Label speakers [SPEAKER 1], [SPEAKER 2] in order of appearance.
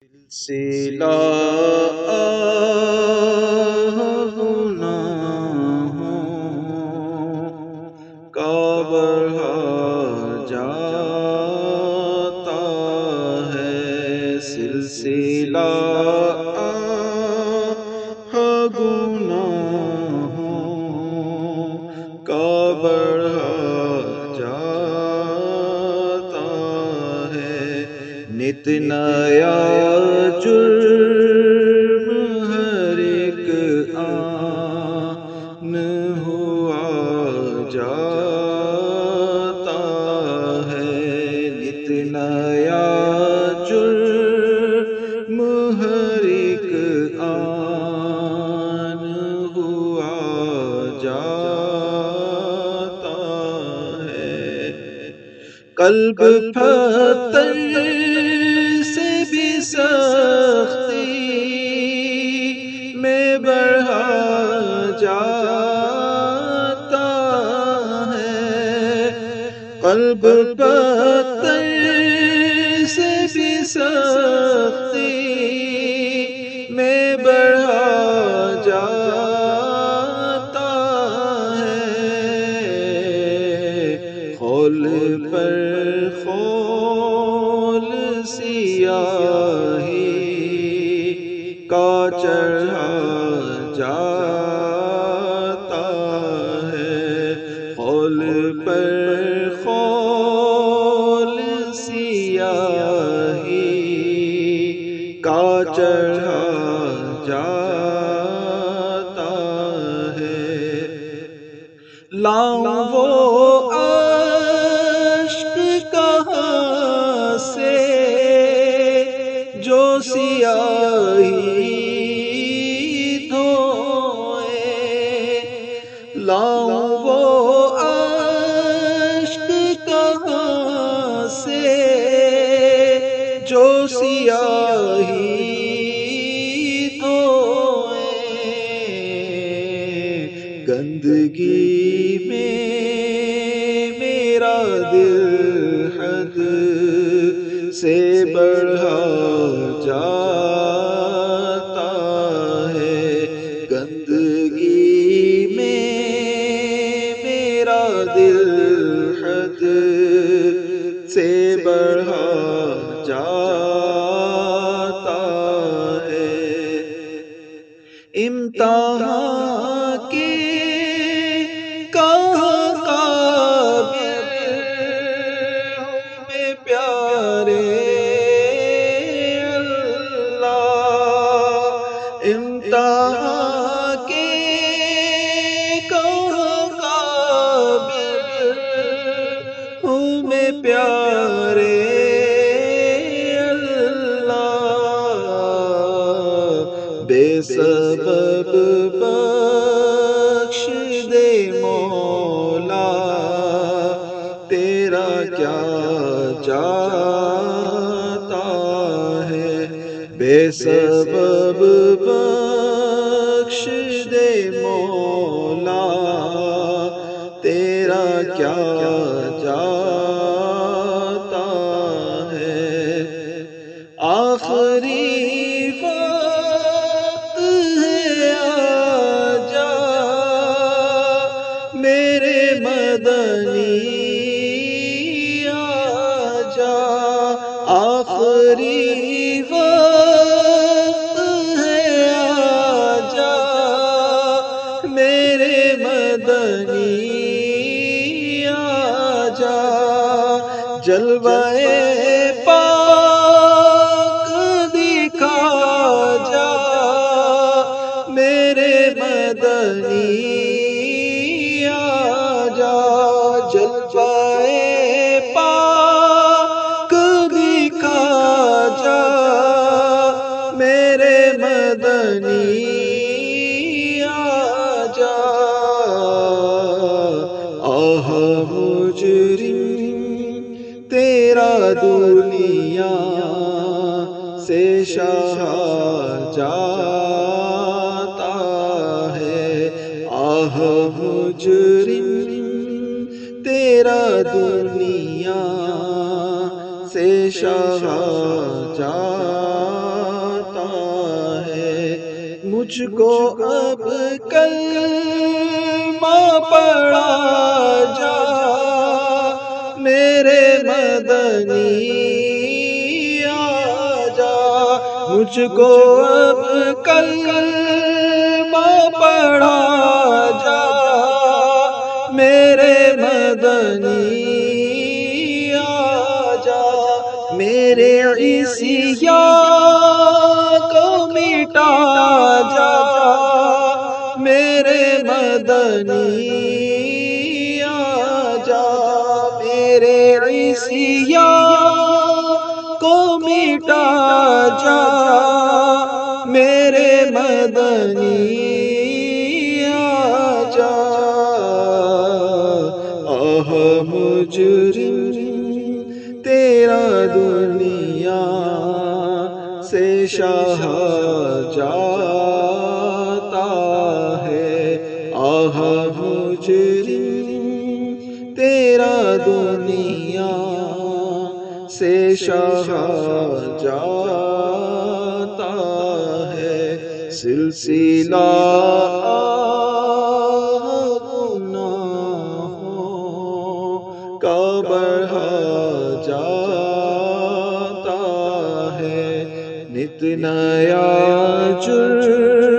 [SPEAKER 1] سلسلہ گناہوں کا بڑھا جاتا ہے، سلسلہ گناہوں کا بڑھا جاتا ہے، نت نیا جرم ہر ایک آن ہوا جاتا ہے، نت نیا جرم ہر ایک آن ہوا جاتا ہے، قلب پھر سے بھی سختی میں بڑھا جاتا ہے، قلب پتھر سے بھی سختی میں بڑھا جاتا ہے، خول پر خول سیاہی کا چڑھا جاتا ہے، خول پر خول سیاہی کا چڑھا جاتا ہے، لاؤں وہ اشک کہاں سے جو سیاہی دھوئے، لاؤں وہ اشک کہاں سے جو سیاہی دھوئے، گندگی میں میرا دل حد سے بڑھا جاتا ہے، گندگی میں میرا دل حد سے بڑھا جاتا ہے، امتحان کے کہاں قابل ہمیں پیارے اللہ، امتحان کے کہاں قابل ہمیں پیارے بے سبب بخش دے مولا، تیرا کیا جاتا ہے، بے سبب بخش دے مولا، تیرا کیا جاتا ہے، آخری میرے مدنی آجا، آخری وقت ہے آجا، میرے مدنی آجا، جلوے پاک دکھا جا، میرے مدنی جلوے پاک دکھا جا، میرے مدنی آجا، آہ مجرم تیرا دنیا سے شاہ جاتا ہے، آہ مجرم تیرا دنیا سے شاہ جاتا مجھ کو اب کلمہ پڑھا جا میرے مدنی آجا، مجھ کو اب کلمہ پڑھا جا میرے مدنی آجا، میرے عصیان کو مٹا جا میرے مدنی آجا، میرے عصیان کو مٹا جا میرے مدنی آجا، آہ مجرم تیرا دنیا سے شاہ جاتا ہے، آہ مجرم تیرا دنیا سے شاہ جاتا ہے، سلسلہ گناہوں کا بڑھا جاتا ہے، نت نیا جرم